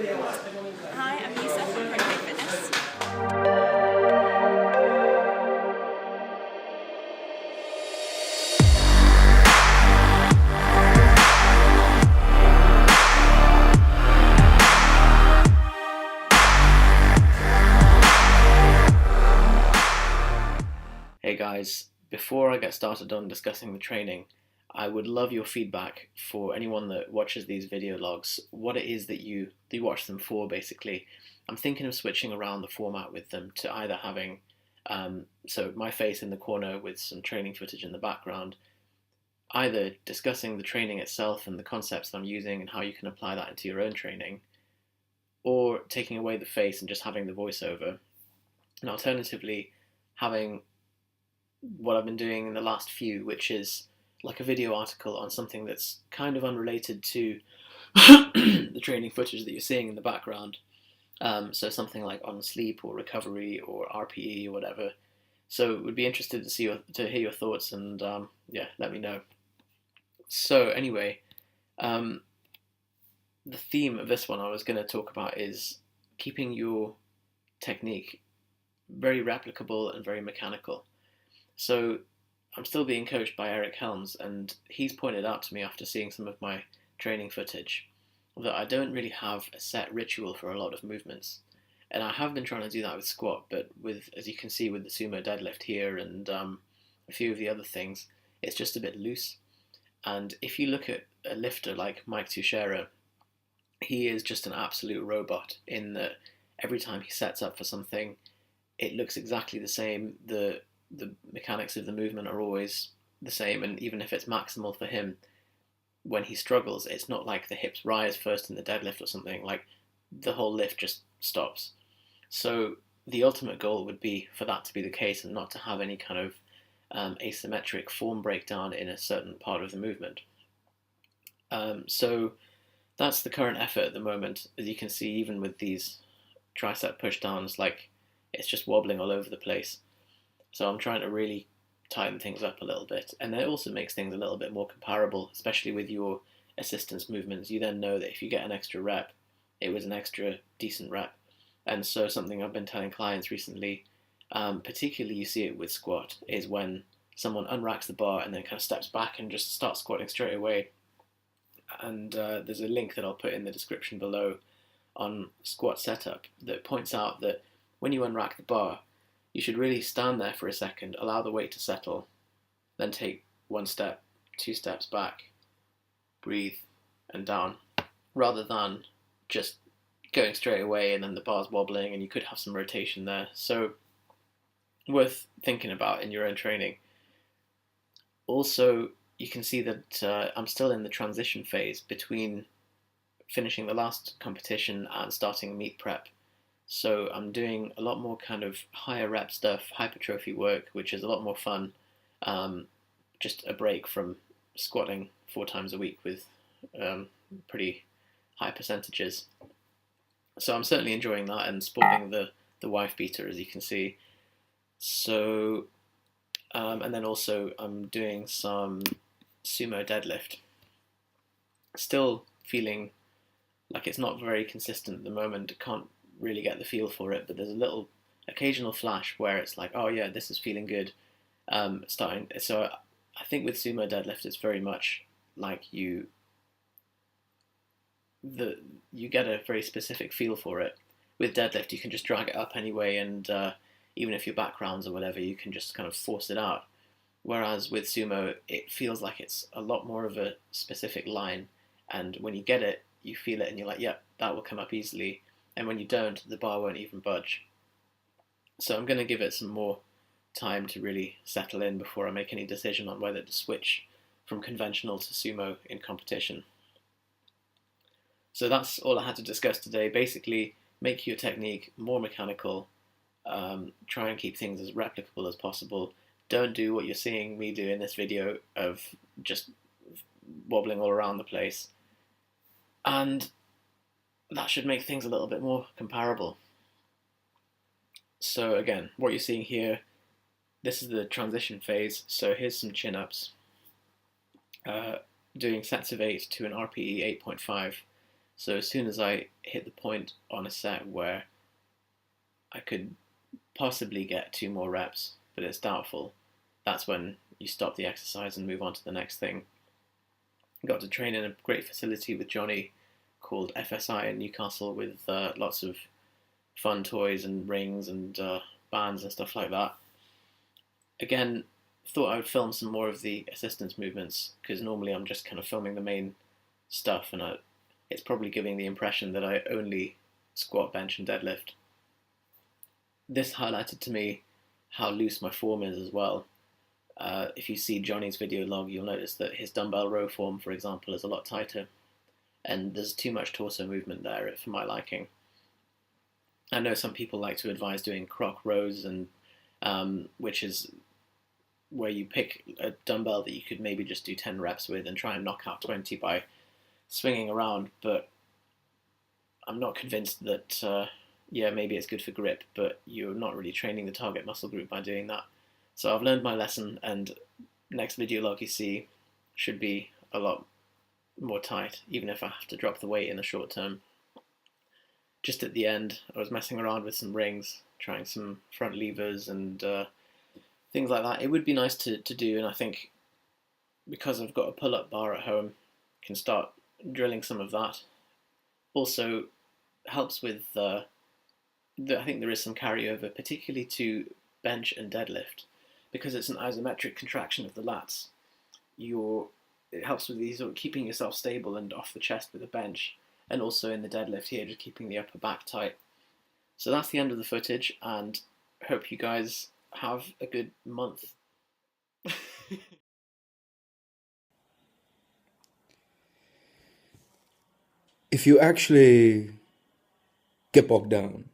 Hi, I'm Yusef from Propane Fitness. Hey guys, before I get started on discussing the training, I would love your feedback for anyone that watches these video logs, what it is that you watch them for basically. I'm thinking of switching around the format with them to either having so my face in the corner with some training footage in the background, either discussing the training itself and the concepts that I'm using and how you can apply that into your own training, or taking away the face and just having the voiceover, and alternatively having what I've been doing in the last few, which is like a video article on something that's kind of unrelated to the training footage that you're seeing in the background. So something like on sleep or recovery or RPE or whatever. So would be interested to hear your thoughts and yeah, let me know. So anyway, the theme of this one I was going to talk about is keeping your technique very replicable and very mechanical. So I'm still being coached by Eric Helms, and he's pointed out to me after seeing some of my training footage that I don't really have a set ritual for a lot of movements. And I have been trying to do that with squat, but with, as you can see with the sumo deadlift here and a few of the other things, it's just a bit loose. And if you look at a lifter like Mike Tuchscherer, he is just an absolute robot in that every time he sets up for something, it looks exactly the same. The mechanics of the movement are always the same, and even if it's maximal for him, when he struggles, it's not like the hips rise first in the deadlift or something, like the whole lift just stops. So the ultimate goal would be for that to be the case and not to have any kind of asymmetric form breakdown in a certain part of the movement. So that's the current effort at the moment. As you can see, even with these tricep pushdowns, like it's just wobbling all over the place. So I'm trying to really tighten things up a little bit. And that also makes things a little bit more comparable, especially with your assistance movements. You then know that if you get an extra rep, it was an extra decent rep. And so something I've been telling clients recently, particularly you see it with squat, is when someone unracks the bar and then kind of steps back and just starts squatting straight away. And there's a link that I'll put in the description below on squat setup that points out that when you unrack the bar, you should really stand there for a second, allow the weight to settle, then take 1 step, 2 steps back, breathe, and down, rather than just going straight away and then the bar's wobbling and you could have some rotation there. So worth thinking about in your own training. Also, you can see that I'm still in the transition phase between finishing the last competition and starting meet prep. So I'm doing a lot more kind of higher rep stuff, hypertrophy work, which is a lot more fun. Just a break from squatting 4 times a week with pretty high percentages. So I'm certainly enjoying that and sporting the wife beater, as you can see. So, and then also I'm doing some sumo deadlift. Still feeling like it's not very consistent at the moment. Can't really get the feel for it, but there's a little occasional flash where it's like, oh yeah, this is feeling good. Starting. So I think with sumo deadlift, it's very much like you get a very specific feel for it. With deadlift, you can just drag it up anyway, and even if your back rounds or whatever, you can just kind of force it out. Whereas with sumo, it feels like it's a lot more of a specific line, and when you get it, you feel it, and you're like, yeah, that will come up easily. And when you don't, the bar won't even budge. So I'm going to give it some more time to really settle in before I make any decision on whether to switch from conventional to sumo in competition. So that's all I had to discuss today. Basically, make your technique more mechanical, try and keep things as replicable as possible. Don't do what you're seeing me do in this video of just wobbling all around the place. And that should make things a little bit more comparable. So again, what you're seeing here, this is the transition phase. So here's some chin-ups. Doing sets of 8 to an RPE 8.5. So as soon as I hit the point on a set where I could possibly get 2 more reps, but it's doubtful, that's when you stop the exercise and move on to the next thing. I got to train in a great facility with Johnny called FSI in Newcastle with lots of fun toys and rings and bands and stuff like that. Again, thought I would film some more of the assistance movements because normally I'm just kind of filming the main stuff, and it's probably giving the impression that I only squat, bench, and deadlift. This highlighted to me how loose my form is as well. If you see Johnny's video log, you'll notice that his dumbbell row form, for example, is a lot tighter, and there's too much torso movement there for my liking. I know some people like to advise doing croc rows, and which is where you pick a dumbbell that you could maybe just do 10 reps with and try and knock out 20 by swinging around, but I'm not convinced that, yeah, maybe it's good for grip, but you're not really training the target muscle group by doing that. So I've learned my lesson, and next video log you see should be a lot more tight, even if I have to drop the weight in the short term. Just at the end, I was messing around with some rings, trying some front levers and things like that. It would be nice to do, and I think because I've got a pull-up bar at home, I can start drilling some of that. Also helps with, I think there is some carryover, particularly to bench and deadlift, because it's an isometric contraction of the lats. It helps with these sort of keeping yourself stable and off the chest with a bench, and also in the deadlift here, just keeping the upper back tight. So that's the end of the footage, and hope you guys have a good month. If you actually get bogged down